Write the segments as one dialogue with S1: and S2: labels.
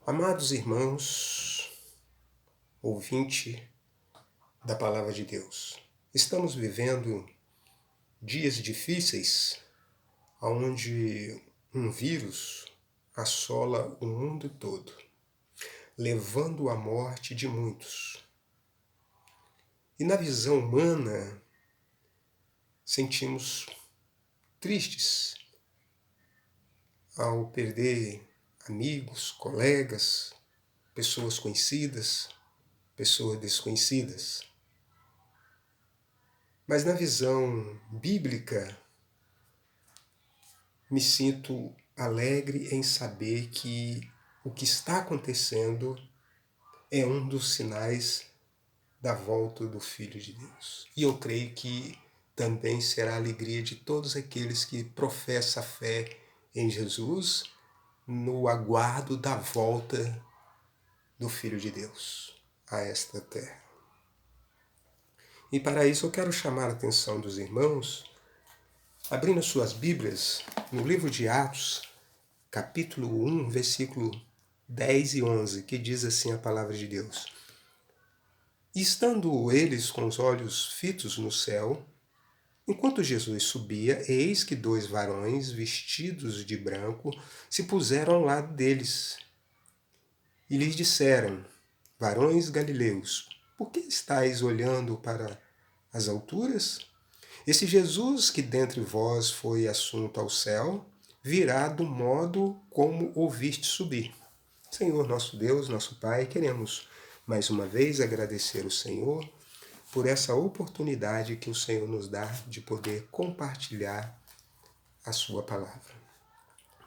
S1: Amados irmãos, ouvinte da Palavra de Deus, estamos vivendo dias difíceis onde um vírus assola o mundo todo, levando à morte de muitos. E na visão humana, sentimos tristes ao perder amigos, colegas, pessoas conhecidas, pessoas desconhecidas. Mas na visão bíblica, me sinto alegre em saber que o que está acontecendo é um dos sinais da volta do Filho de Deus. E eu creio que também será a alegria de todos aqueles que professam a fé em Jesus no aguardo da volta do Filho de Deus a esta terra. E para isso eu quero chamar a atenção dos irmãos, abrindo suas Bíblias, no livro de Atos, capítulo 1, versículo 10 e 11, que diz assim a palavra de Deus. E estando eles com os olhos fitos no céu, enquanto Jesus subia, eis que 2 varões vestidos de branco se puseram ao lado deles. E lhes disseram, varões galileus, por que estáis olhando para as alturas? Esse Jesus que dentre vós foi assunto ao céu, virá do modo como ouviste subir. Senhor nosso Deus, nosso Pai, queremos mais uma vez agradecer ao Senhor por essa oportunidade que o Senhor nos dá de poder compartilhar a sua palavra.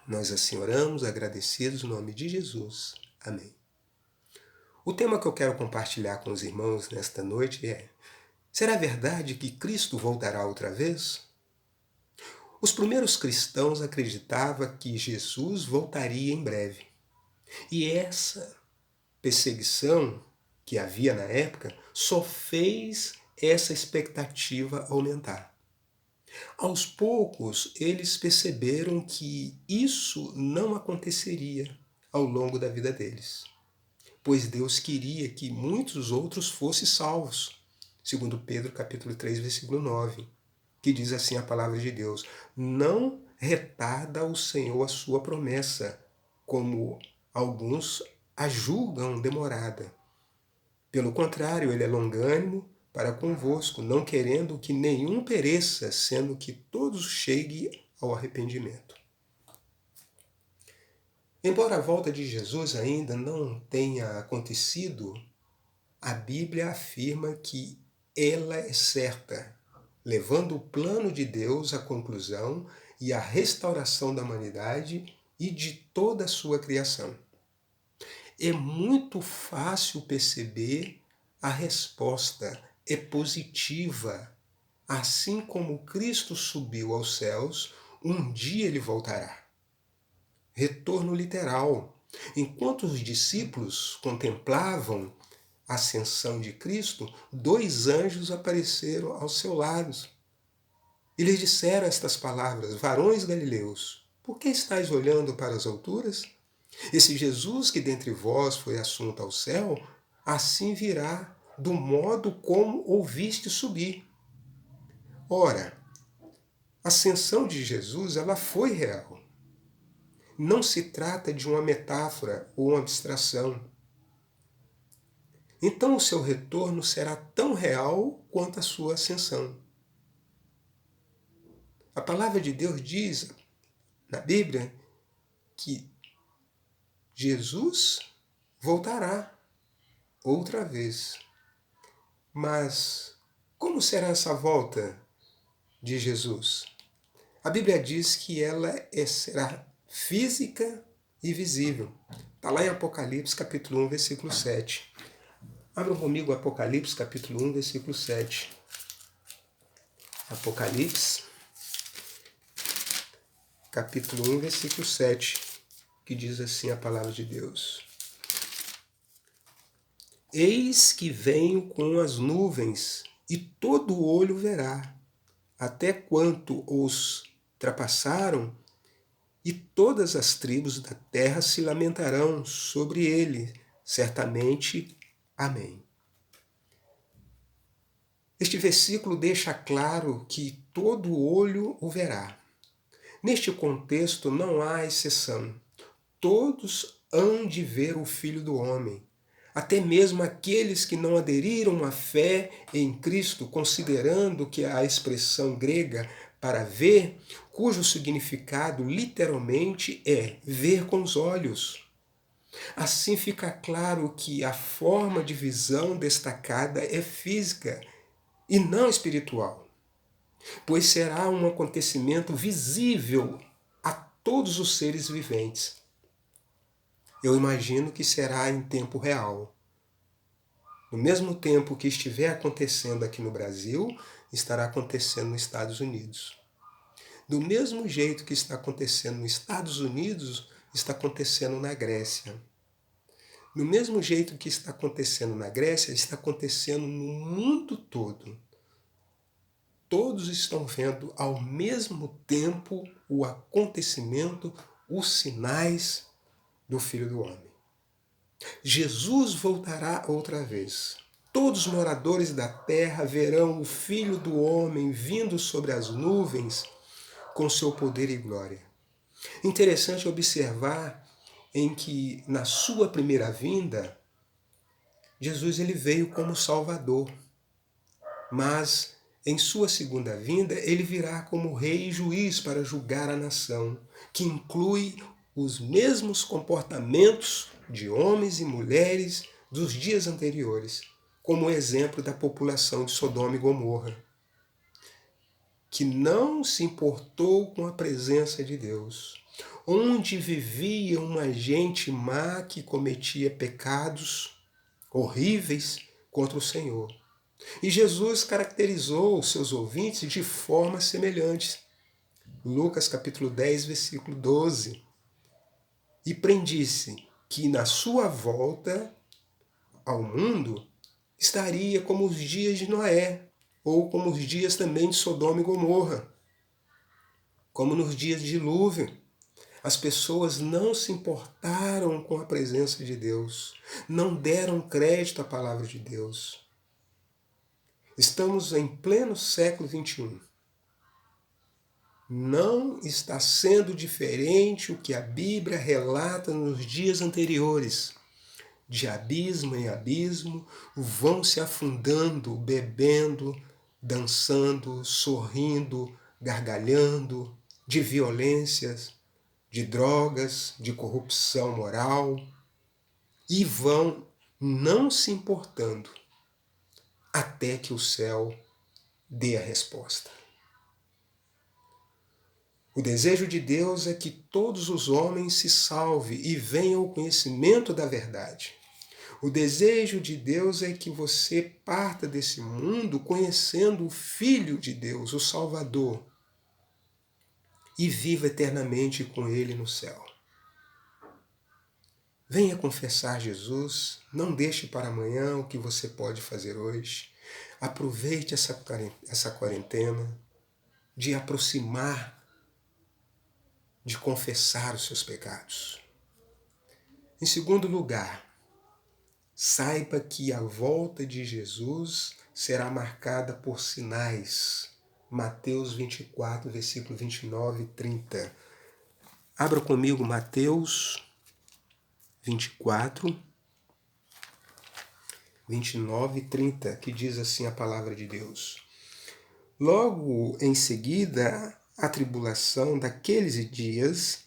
S1: Nós assim oramos, agradecidos no nome de Jesus. Amém. O tema que eu quero compartilhar com os irmãos nesta noite é: será verdade que Cristo voltará outra vez? Os primeiros cristãos acreditavam que Jesus voltaria em breve. E essa perseguição que havia na época só fez essa expectativa aumentar. Aos poucos, eles perceberam que isso não aconteceria ao longo da vida deles, pois Deus queria que muitos outros fossem salvos, segundo Pedro capítulo 3, versículo 9, que diz assim a palavra de Deus: não retarda o Senhor a sua promessa, como alguns a julgam demorada. Pelo contrário, ele é longânimo para convosco, não querendo que nenhum pereça, sendo que todos cheguem ao arrependimento. Embora a volta de Jesus ainda não tenha acontecido, a Bíblia afirma que ela é certa, levando o plano de Deus à conclusão e à restauração da humanidade e de toda a sua criação. É muito fácil perceber a resposta é positiva. Assim como Cristo subiu aos céus, um dia ele voltará. Retorno literal. Enquanto os discípulos contemplavam a ascensão de Cristo, 2 anjos apareceram aos seus lados. E lhes disseram estas palavras: varões galileus, por que estáis olhando para as alturas? Esse Jesus que dentre vós foi assunto ao céu, assim virá do modo como ouviste subir. Ora, a ascensão de Jesus, ela foi real. Não se trata de uma metáfora ou uma abstração. Então o seu retorno será tão real quanto a sua ascensão. A palavra de Deus diz na Bíblia que Jesus voltará outra vez. Mas como será essa volta de Jesus? A Bíblia diz que ela será física e visível. Está lá em Apocalipse capítulo 1, versículo 7. Abram comigo Apocalipse capítulo 1, versículo 7. Apocalipse capítulo 1, versículo 7, que diz assim a palavra de Deus. Eis que venho com as nuvens, e todo olho verá, até quanto os trapassaram, e todas as tribos da terra se lamentarão sobre ele. Certamente. Amém. Este versículo deixa claro que todo olho o verá. Neste contexto não há exceção. Todos hão de ver o Filho do Homem. Até mesmo aqueles que não aderiram à fé em Cristo, considerando que a expressão grega para ver, cujo significado literalmente é ver com os olhos. Assim fica claro que a forma de visão destacada é física e não espiritual, pois será um acontecimento visível a todos os seres viventes. Eu imagino que será em tempo real. No mesmo tempo que estiver acontecendo aqui no Brasil, estará acontecendo nos Estados Unidos. Do mesmo jeito que está acontecendo nos Estados Unidos, está acontecendo na Grécia. Do mesmo jeito que está acontecendo na Grécia, está acontecendo no mundo todo. Todos estão vendo ao mesmo tempo o acontecimento, os sinais do Filho do Homem. Jesus voltará outra vez. Todos os moradores da terra verão o Filho do Homem vindo sobre as nuvens com seu poder e glória. Interessante observar em que na sua primeira vinda, Jesus ele veio como Salvador, mas em sua segunda vinda ele virá como Rei e Juiz para julgar a nação, que inclui os mesmos comportamentos de homens e mulheres dos dias anteriores, como o exemplo da população de Sodoma e Gomorra, que não se importou com a presença de Deus, onde vivia uma gente má que cometia pecados horríveis contra o Senhor. E Jesus caracterizou os seus ouvintes de forma semelhante. Lucas capítulo 10, versículo 12. E prendisse que na sua volta ao mundo estaria como os dias de Noé, ou como os dias também de Sodoma e Gomorra, como nos dias de dilúvio. As pessoas não se importaram com a presença de Deus, não deram crédito à palavra de Deus. Estamos em pleno século XXI. Não está sendo diferente o que a Bíblia relata nos dias anteriores. De abismo em abismo, vão se afundando, bebendo, dançando, sorrindo, gargalhando, de violências, de drogas, de corrupção moral, e vão não se importando até que o céu dê a resposta. O desejo de Deus é que todos os homens se salvem e venham ao conhecimento da verdade. O desejo de Deus é que você parta desse mundo conhecendo o Filho de Deus, o Salvador, e viva eternamente com Ele no céu. Venha confessar Jesus, não deixe para amanhã o que você pode fazer hoje. Aproveite essa quarentena de aproximar, de confessar os seus pecados. Em segundo lugar, saiba que a volta de Jesus será marcada por sinais. Mateus 24, versículo 29 e 30. Abra comigo Mateus 24, 29 e 30, que diz assim a palavra de Deus. Logo em seguida, a tribulação daqueles dias,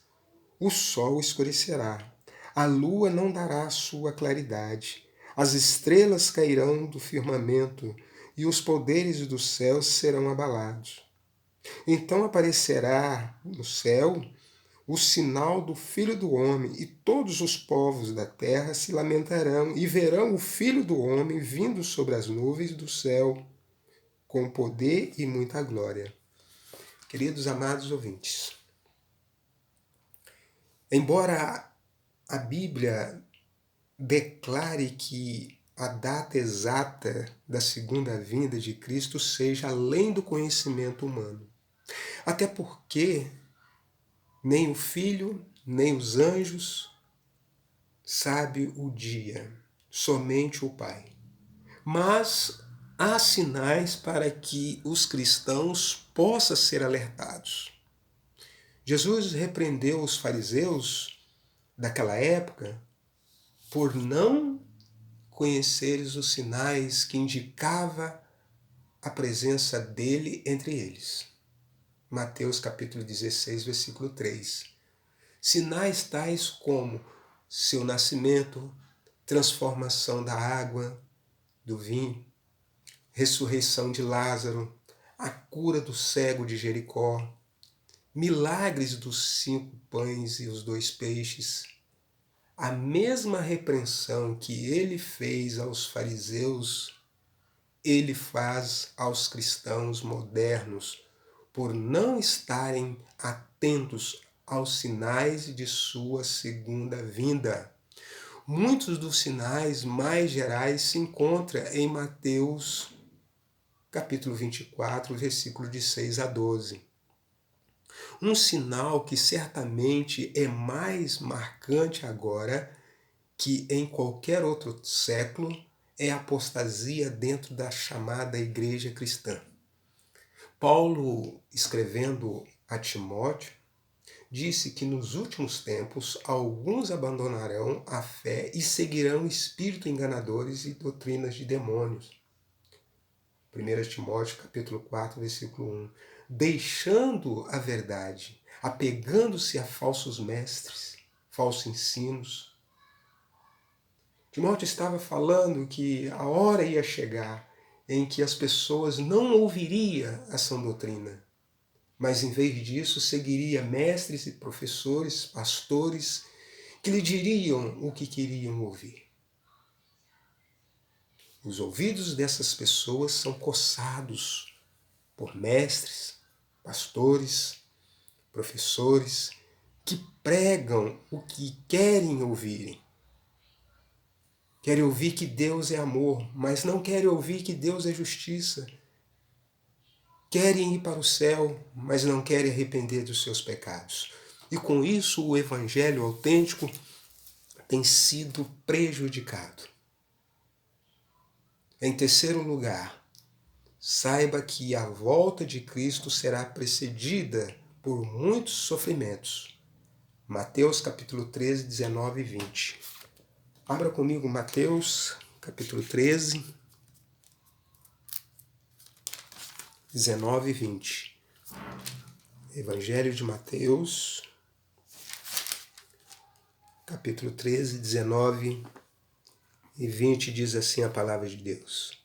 S1: o sol escurecerá, a lua não dará sua claridade, as estrelas cairão do firmamento e os poderes dos céus serão abalados. Então aparecerá no céu o sinal do Filho do Homem, e todos os povos da terra se lamentarão e verão o Filho do Homem vindo sobre as nuvens do céu, com poder e muita glória. Queridos amados ouvintes, embora a Bíblia declare que a data exata da segunda vinda de Cristo seja além do conhecimento humano, até porque Nem o Filho, nem os anjos sabe o dia, somente o Pai. Mas há sinais para que os cristãos possam ser alertados. Jesus repreendeu os fariseus daquela época por não conheceres os sinais que indicava a presença dele entre eles. Mateus capítulo 16, versículo 3. Sinais tais como seu nascimento, transformação da água, do vinho, ressurreição de Lázaro, a cura do cego de Jericó, milagres dos 5 pães e os 2 peixes, a mesma repreensão que ele fez aos fariseus, ele faz aos cristãos modernos por não estarem atentos aos sinais de sua segunda vinda. Muitos dos sinais mais gerais se encontram em Mateus capítulo 24, versículo de 6 a 12. Um sinal que certamente é mais marcante agora que em qualquer outro século é a apostasia dentro da chamada igreja cristã. Paulo, escrevendo a Timóteo, disse que nos últimos tempos alguns abandonarão a fé e seguirão espíritos enganadores e doutrinas de demônios. 1 Timóteo capítulo 4, versículo 1. Deixando a verdade, apegando-se a falsos mestres, falsos ensinos. Timóteo estava falando que a hora ia chegar em que as pessoas não ouviriam a sã doutrina, mas em vez disso seguiria mestres e professores, pastores, que lhe diriam o que queriam ouvir. Os ouvidos dessas pessoas são coçados por mestres, pastores, professores, que pregam o que querem ouvir. Querem ouvir que Deus é amor, mas não querem ouvir que Deus é justiça. Querem ir para o céu, mas não querem arrepender dos seus pecados. E com isso o evangelho autêntico tem sido prejudicado. Em terceiro lugar, saiba que a volta de Cristo será precedida por muitos sofrimentos. Mateus capítulo 13, 19 e 20. Abra comigo Mateus capítulo 13, 19 e 20. Evangelho de Mateus, capítulo 13, 19 e 20, diz assim a palavra de Deus.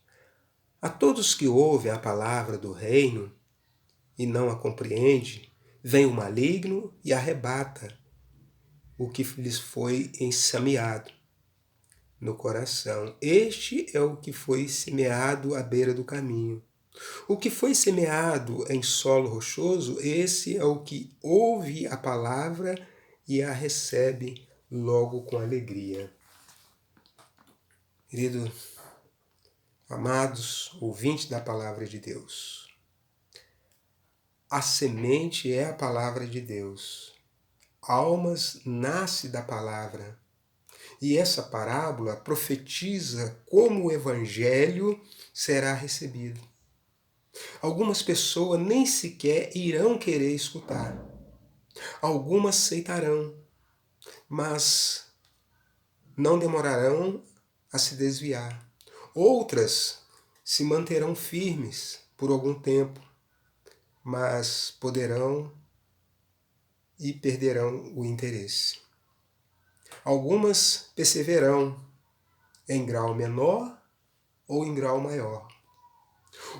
S1: A todos que ouvem a palavra do reino e não a compreendem, vem o maligno e arrebata o que lhes foi ensemeado no coração. Este é o que foi semeado à beira do caminho. O que foi semeado em solo rochoso, esse é o que ouve a palavra e a recebe logo com alegria. Querido, amados ouvintes da palavra de Deus, a semente é a palavra de Deus. Almas nasce da palavra. E essa parábola profetiza como o evangelho será recebido. Algumas pessoas nem sequer irão querer escutar. Algumas aceitarão, mas não demorarão a se desviar. Outras se manterão firmes por algum tempo, mas poderão e perderão o interesse. Algumas perseverarão em grau menor ou em grau maior.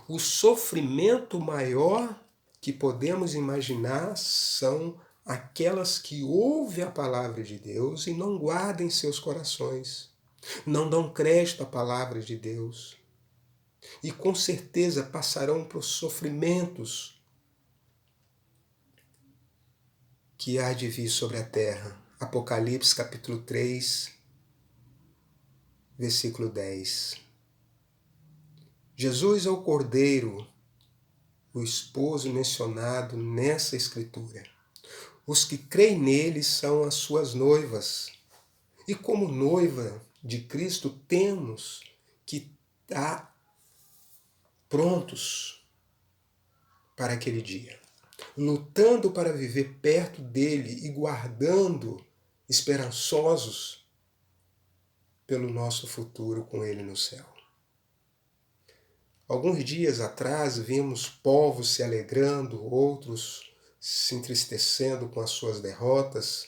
S1: O sofrimento maior que podemos imaginar são aquelas que ouvem a palavra de Deus e não guardam em seus corações, não dão crédito à palavra de Deus. E com certeza passarão por sofrimentos que há de vir sobre a terra. Apocalipse capítulo 3, versículo 10. Jesus é o Cordeiro, o esposo mencionado nessa escritura. Os que creem nele são as suas noivas. E como noiva de Cristo, temos que estar prontos para aquele dia, lutando para viver perto dele e guardando, esperançosos pelo nosso futuro com ele no céu. Alguns dias atrás vimos povos se alegrando, outros se entristecendo com as suas derrotas.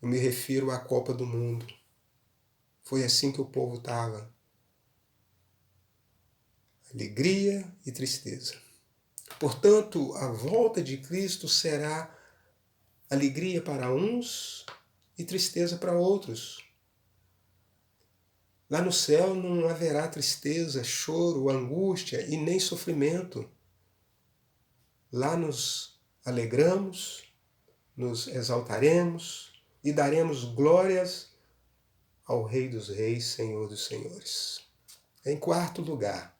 S1: Eu me refiro à Copa do Mundo. Foi assim que o povo estava. Alegria e tristeza. Portanto, a volta de Cristo será alegria para uns e tristeza para outros. Lá no céu não haverá tristeza, choro, angústia e nem sofrimento. Lá nos alegramos, nos exaltaremos e daremos glórias ao Rei dos Reis, Senhor dos Senhores. Em quarto lugar,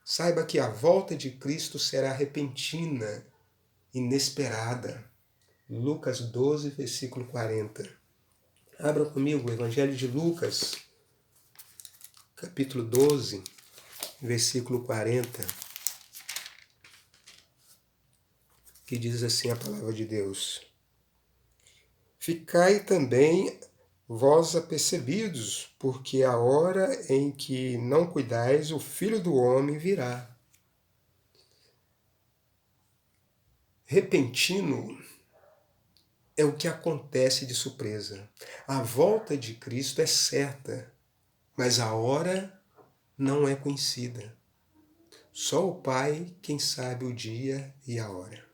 S1: saiba que a volta de Cristo será repentina, inesperada. Lucas 12, versículo 40. Abra comigo o Evangelho de Lucas, capítulo 12, versículo 40, que diz assim a palavra de Deus: Ficai também vós apercebidos, porque a hora em que não cuidais, o Filho do Homem virá. Repentino é o que acontece de surpresa. A volta de Cristo é certa, mas a hora não é conhecida. Só o Pai quem sabe o dia e a hora.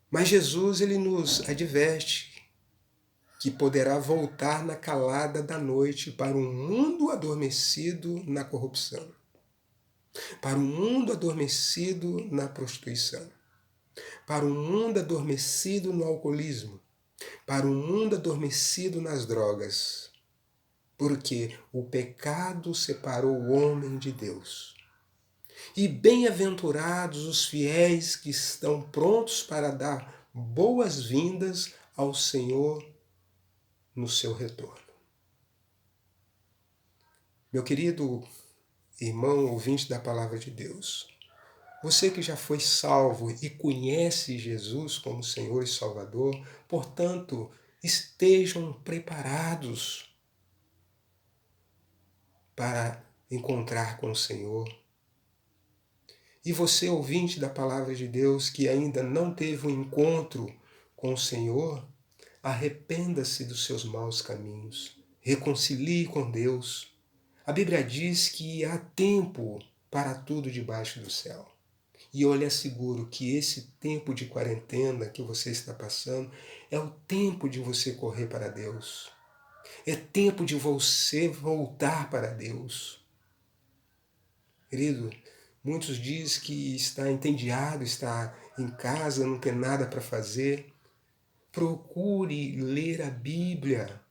S1: Mas Jesus ele nos adverte que poderá voltar na calada da noite para um mundo adormecido na corrupção, para um mundo adormecido na prostituição, para um mundo adormecido no alcoolismo, para um mundo adormecido nas drogas, porque o pecado separou o homem de Deus. E bem-aventurados os fiéis que estão prontos para dar boas-vindas ao Senhor no seu retorno. Meu querido irmão ouvinte da Palavra de Deus, você que já foi salvo e conhece Jesus como Senhor e Salvador, portanto, estejam preparados para encontrar com o Senhor. E você, ouvinte da Palavra de Deus, que ainda não teve um encontro com o Senhor, arrependa-se dos seus maus caminhos, reconcilie com Deus. A Bíblia diz que há tempo para tudo debaixo do céu. E eu lhe asseguro que esse tempo de quarentena que você está passando é o tempo de você correr para Deus. É tempo de você voltar para Deus. Querido, muitos dizem que está entediado, está em casa, não tem nada para fazer. Procure ler a Bíblia,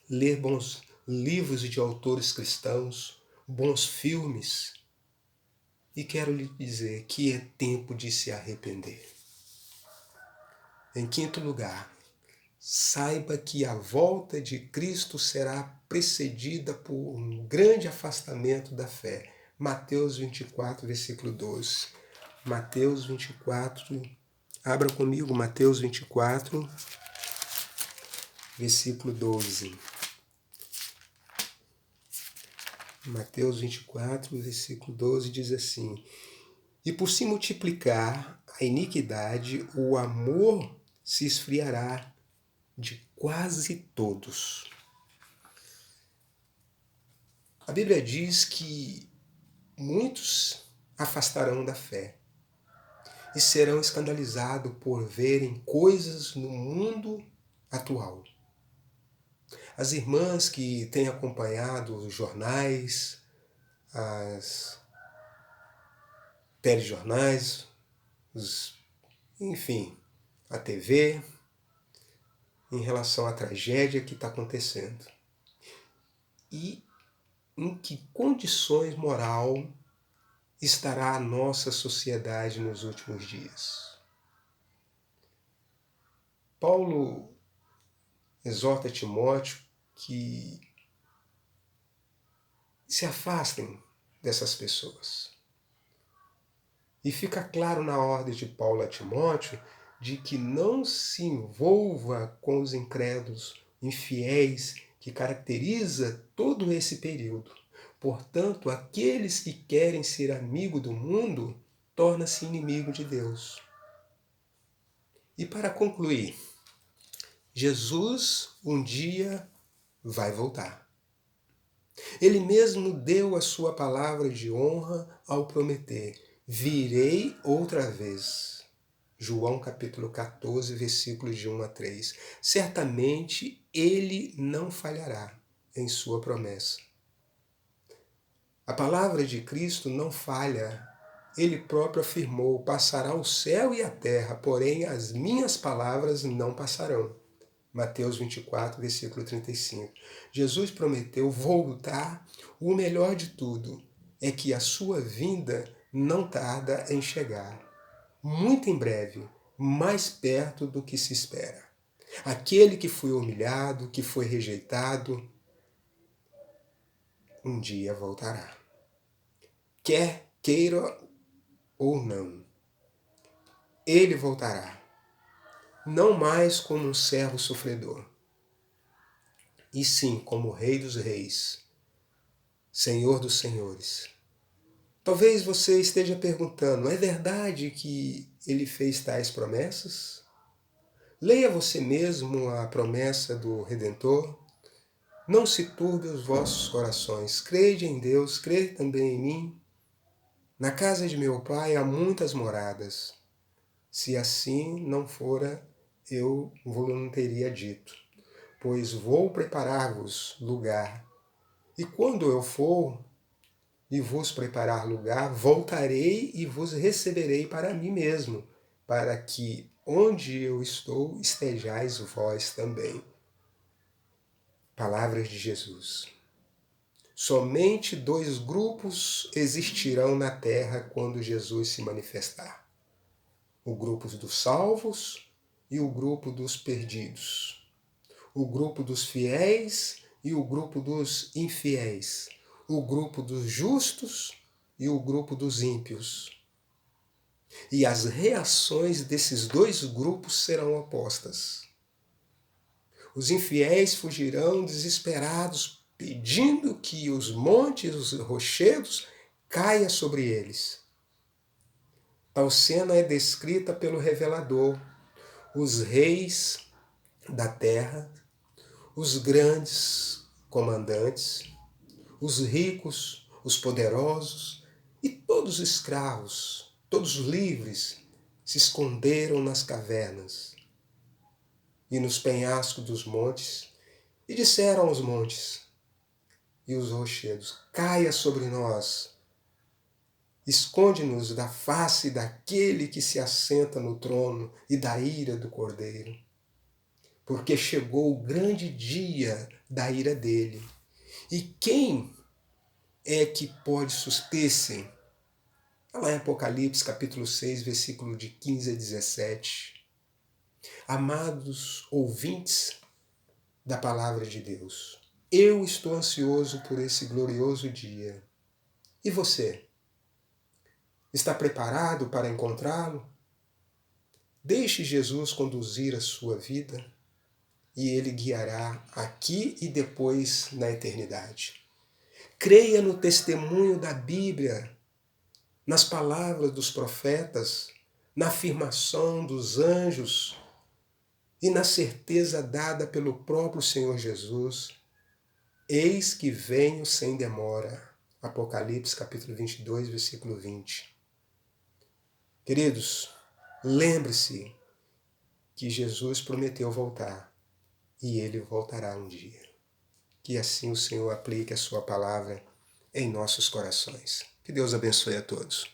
S1: ler bons livros de autores cristãos, bons filmes. E quero lhe dizer que é tempo de se arrepender. Em quinto lugar, saiba que a volta de Cristo será precedida por um grande afastamento da fé. Mateus 24, versículo 12. Mateus 24, abra comigo Mateus 24, versículo 12. Mateus 24, versículo 12 diz assim: E por se multiplicar a iniquidade, o amor se esfriará de quase todos. A Bíblia diz que muitos afastarão da fé e serão escandalizados por verem coisas no mundo atual. As irmãs que têm acompanhado os jornais, as telejornais, enfim, a TV, em relação à tragédia que está acontecendo. E em que condições moral estará a nossa sociedade nos últimos dias? Paulo exorta Timóteo que se afastem dessas pessoas. E fica claro na ordem de Paulo a Timóteo de que não se envolva com os incrédulos, infiéis, que caracteriza todo esse período. Portanto, aqueles que querem ser amigo do mundo, torna-se inimigo de Deus. E para concluir, Jesus um dia vai voltar. Ele mesmo deu a sua palavra de honra ao prometer: virei outra vez. João capítulo 14, versículos de 1 a 3. Certamente ele não falhará em sua promessa. A palavra de Cristo não falha. Ele próprio afirmou: passará o céu e a terra, porém as minhas palavras não passarão. Mateus 24, versículo 35. Jesus prometeu voltar. O melhor de tudo é que a sua vinda não tarda em chegar. Muito em breve, mais perto do que se espera. Aquele que foi humilhado, que foi rejeitado, um dia voltará. Quer queira ou não, ele voltará. Não mais como um servo sofredor, e sim como Rei dos Reis, Senhor dos Senhores. Talvez você esteja perguntando, é verdade que ele fez tais promessas? Leia você mesmo a promessa do Redentor. Não se turbe os vossos corações. Crede em Deus, crede também em mim. Na casa de meu Pai há muitas moradas. Se assim não fora, eu vos não teria dito. Pois vou preparar-vos lugar. E quando eu for e vos preparar lugar, voltarei e vos receberei para mim mesmo, para que onde eu estou estejais vós também. Palavras de Jesus. Somente dois grupos existirão na terra quando Jesus se manifestar: o grupo dos salvos e o grupo dos perdidos, o grupo dos fiéis e o grupo dos infiéis, o grupo dos justos e o grupo dos ímpios. E as reações desses dois grupos serão opostas. Os infiéis fugirão desesperados, pedindo que os montes, os rochedos, caia sobre eles. Tal cena é descrita pelo revelador. Os reis da terra, os grandes comandantes, os ricos, os poderosos e todos os escravos, todos os livres, se esconderam nas cavernas e nos penhascos dos montes, e disseram aos montes e os rochedos: caia sobre nós, esconde-nos da face daquele que se assenta no trono e da ira do Cordeiro, porque chegou o grande dia da ira dele. E quem é que pode suster-se? Lá em Apocalipse capítulo 6, versículo de 15 a 17. Amados ouvintes da palavra de Deus, eu estou ansioso por esse glorioso dia. E você? Está preparado para encontrá-lo? Deixe Jesus conduzir a sua vida e ele guiará aqui e depois na eternidade. Creia no testemunho da Bíblia, nas palavras dos profetas, na afirmação dos anjos e na certeza dada pelo próprio Senhor Jesus. Eis que venho sem demora. Apocalipse capítulo 22, versículo 20. Queridos, lembre-se que Jesus prometeu voltar e ele voltará um dia. Que assim o Senhor aplique a sua palavra em nossos corações. Que Deus abençoe a todos.